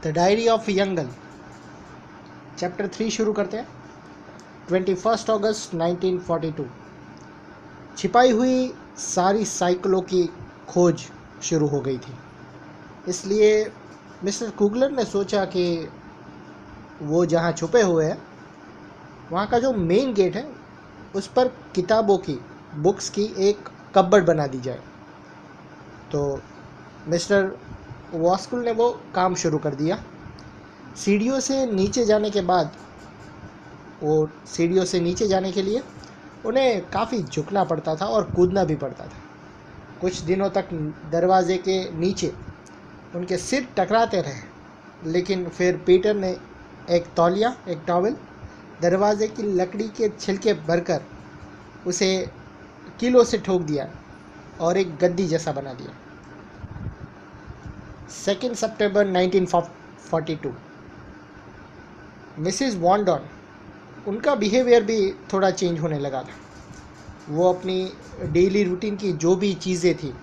The diary of young girl chapter 3 शुरू करते हैं। 21 अगस्त 1942 छिपाई हुई सारी साइकिलों की खोज शुरू हो गई थी। इसलिए मिस्टर कुगलर ने सोचा कि वो जहाँ छुपे हुए हैं वहाँ का जो मेन गेट है उस पर किताबों की बुक्स की एक कबर्ड बना दी जाए। तो मिस्टर वॉस्कुल ने वो काम शुरू कर दिया। सीढ़ियों से नीचे जाने के बाद सीढ़ियों से नीचे जाने के लिए उन्हें काफ़ी झुकना पड़ता था और कूदना भी पड़ता था। कुछ दिनों तक दरवाजे के नीचे उनके सिर टकराते रहे, लेकिन फिर पीटर ने एक तौलिया, एक टॉवल दरवाजे की लकड़ी के छिलके भरकर उसे कीलों से ठोक दिया और एक गद्दी जैसा बना दिया। 2 सितंबर 1942 मिसिज वॉन्डॉन, उनका बिहेवियर भी थोड़ा चेंज होने लगा था। वो अपनी डेली रूटीन की जो भी चीज़ें थी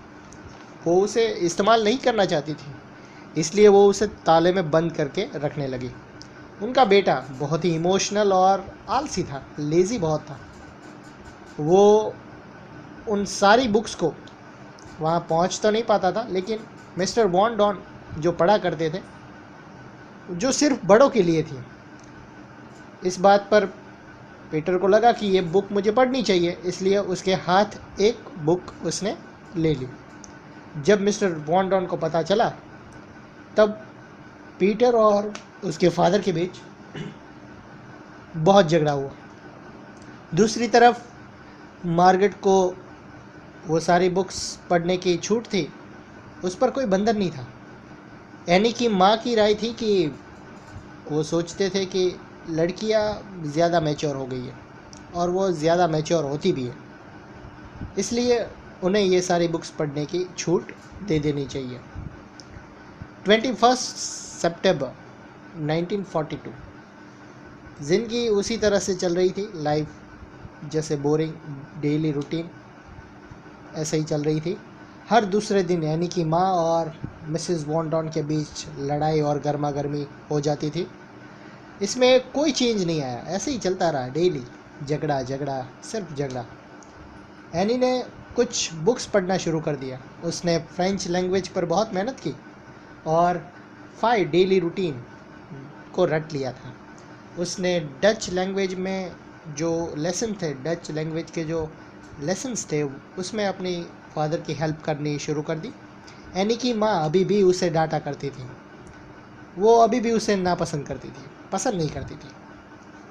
वो उसे इस्तेमाल नहीं करना चाहती थी, इसलिए वो उसे ताले में बंद करके रखने लगी। उनका बेटा बहुत ही इमोशनल और आलसी था, लेज़ी बहुत था। वो उन सारी बुक्स को वहाँ पहुँच तो नहीं पाता था, लेकिन मिस्टर वॉन्डॉन जो पढ़ा करते थे, जो सिर्फ बड़ों के लिए थी। इस बात पर पीटर को लगा कि ये बुक मुझे पढ़नी चाहिए, इसलिए उसके हाथ एक बुक उसने ले ली। जब मिस्टर वॉन्डॉन को पता चला तब पीटर और उसके फादर के बीच बहुत झगड़ा हुआ। दूसरी तरफ मार्गरेट को वो सारी बुक्स पढ़ने की छूट थी, उस पर कोई बंधन नहीं था। एनी की माँ की राय थी कि वो सोचते थे कि लड़कियाँ ज़्यादा मैच्योर हो गई है और वो ज़्यादा मैच्योर होती भी है, इसलिए उन्हें ये सारी बुक्स पढ़ने की छूट दे देनी चाहिए। 21 सितंबर 1942 ज़िंदगी उसी तरह से चल रही थी। लाइफ जैसे बोरिंग डेली रूटीन ऐसे ही चल रही थी। हर दूसरे दिन एनी की माँ और मिसेस वॉन्डॉन के बीच लड़ाई और गर्मा गर्मी हो जाती थी। इसमें कोई चेंज नहीं आया, ऐसे ही चलता रहा, डेली झगड़ा झगड़ा, सिर्फ झगड़ा। एनी ने कुछ बुक्स पढ़ना शुरू कर दिया। उसने फ्रेंच लैंग्वेज पर बहुत मेहनत की और 5 डेली रूटीन को रट लिया था। उसने डच लैंग्वेज में जो लेसन थे, डच लैंग्वेज के जो लेसन्स थे, उसमें अपनी फादर की हेल्प करनी शुरू कर दी। एनी की माँ अभी भी उसे डांटा करती थी, वो अभी भी उसे नापसंद करती थी, पसंद नहीं करती थी।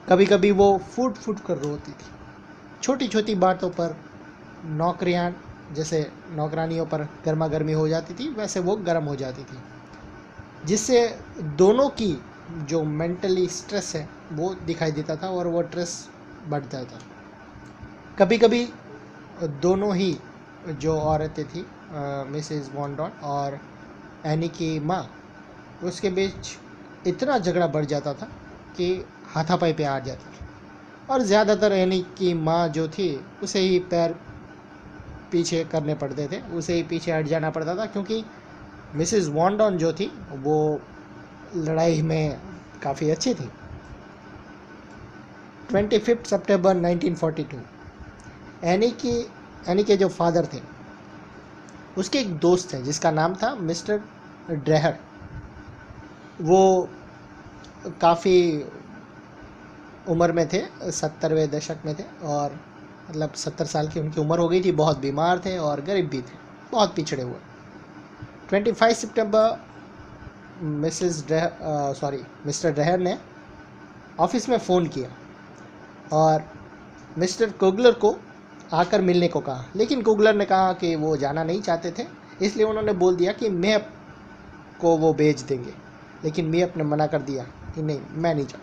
कभी कभी वो फूट फूट कर रोती थी। छोटी छोटी बातों पर नौकरियां, जैसे नौकरानियों पर गर्मा गर्मी हो जाती थी, वैसे वो गर्म हो जाती थी, जिससे दोनों की जो मेंटली स्ट्रेस है वो दिखाई देता था और वो स्ट्रेस बढ़ जाता। कभी कभी दोनों ही जो औरतें थी, मिसेस वॉन्डॉन और एनी की माँ, उसके बीच इतना झगड़ा बढ़ जाता था कि हाथापाई पे आ जाती थी। और ज़्यादातर एनी की माँ जो थी उसे ही पैर पीछे करने पड़ते थे, उसे ही पीछे हट जाना पड़ता था, क्योंकि मिसेस वॉन्डॉन जो थी वो लड़ाई में काफ़ी अच्छी थी। 25 सितंबर 1942 एनी के जो फादर थे, उसके एक दोस्त थे जिसका नाम था मिस्टर ड्रेहर। वो काफ़ी उम्र में थे, 70वें दशक में थे, और मतलब 70 साल की उनकी उम्र हो गई थी। बहुत बीमार थे और गरीब भी थे, बहुत पिछड़े हुए। 25 सितंबर मिस्टर ड्रेहर ने ऑफिस में फ़ोन किया और मिस्टर कुगलर को आकर मिलने को कहा, लेकिन कुगलर ने कहा कि वो जाना नहीं चाहते थे, इसलिए उन्होंने बोल दिया कि मेप को वो भेज देंगे, लेकिन मेप ने मना कर दिया कि नहीं, मैं नहीं जाऊँ।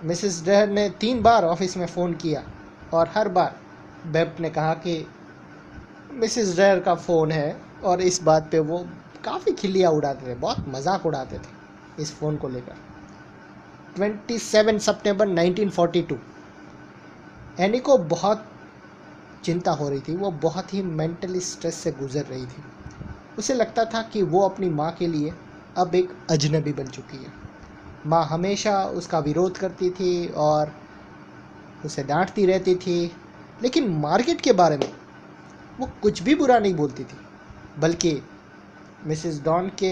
मिसेस ड्रेहर ने 3 बार ऑफिस में फ़ोन किया और हर बार बेप ने कहा कि मिसेस ड्रेहर का फ़ोन है, और इस बात पे वो काफ़ी खिल्लियाँ उड़ाते थे, बहुत मजाक उड़ाते थे इस फ़ोन को लेकर। 27 सितंबर 1942 एनी को बहुत चिंता हो रही थी। वो बहुत ही मेंटली स्ट्रेस से गुजर रही थी। उसे लगता था कि वो अपनी माँ के लिए अब एक अजनबी बन चुकी है। माँ हमेशा उसका विरोध करती थी और उसे डांटती रहती थी, लेकिन मार्केट के बारे में वो कुछ भी बुरा नहीं बोलती थी। बल्कि मिसेस डॉन के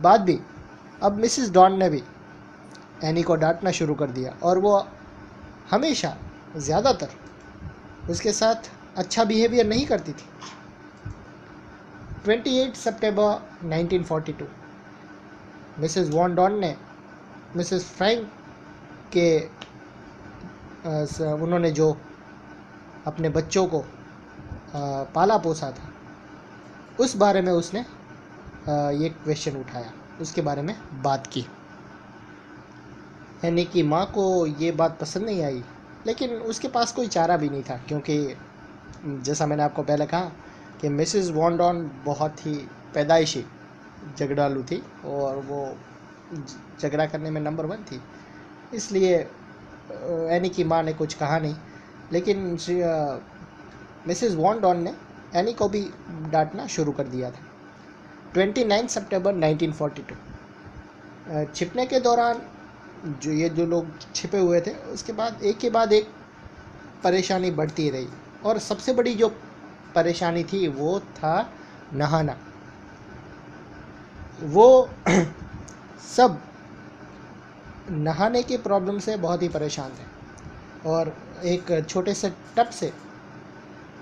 बाद भी अब मिसेस डॉन ने भी एनी को डांटना शुरू कर दिया और वो हमेशा ज़्यादातर उसके साथ अच्छा बिहेवियर नहीं करती थी। 28 सितंबर 1942 मिसेस वॉन डॉन ने मिसेस फ्रैंक के उन्होंने जो अपने बच्चों को पाला पोसा था उस बारे में उसने ये क्वेश्चन उठाया, उसके बारे में बात की। एनी की माँ को ये बात पसंद नहीं आई, लेकिन उसके पास कोई चारा भी नहीं था, क्योंकि जैसा मैंने आपको पहले कहा कि मिसेस वॉन डॉन बहुत ही पैदाइशी झगड़ालू थी और वो झगड़ा करने में नंबर 1 थी। इसलिए एनी की माँ ने कुछ कहा नहीं, लेकिन मिसेस वॉन डॉन ने एनी को भी डांटना शुरू कर दिया था। 29 सितंबर 1942 छिपने के दौरान जो लोग छिपे हुए थे, उसके बाद एक परेशानी बढ़ती रही और सबसे बड़ी जो परेशानी थी वो था नहाना। वो सब नहाने की प्रॉब्लम से बहुत ही परेशान थे और एक छोटे से टब से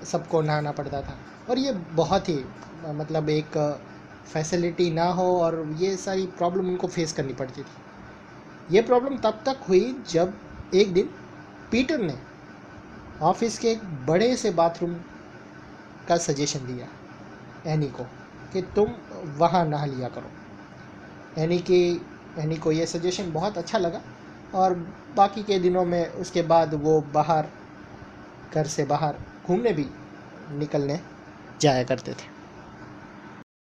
सबको नहाना पड़ता था और ये बहुत ही मतलब एक फैसिलिटी ना हो और ये सारी प्रॉब्लम उनको फेस करनी पड़ती थी। ये प्रॉब्लम तब तक हुई जब एक दिन पीटर ने ऑफिस के एक बड़े से बाथरूम का सजेशन दिया एनी को कि तुम वहाँ नहा लिया करो। एनी को ये सजेशन बहुत अच्छा लगा और बाकी के दिनों में उसके बाद वो घर से बाहर घूमने भी निकलने जाया करते थे।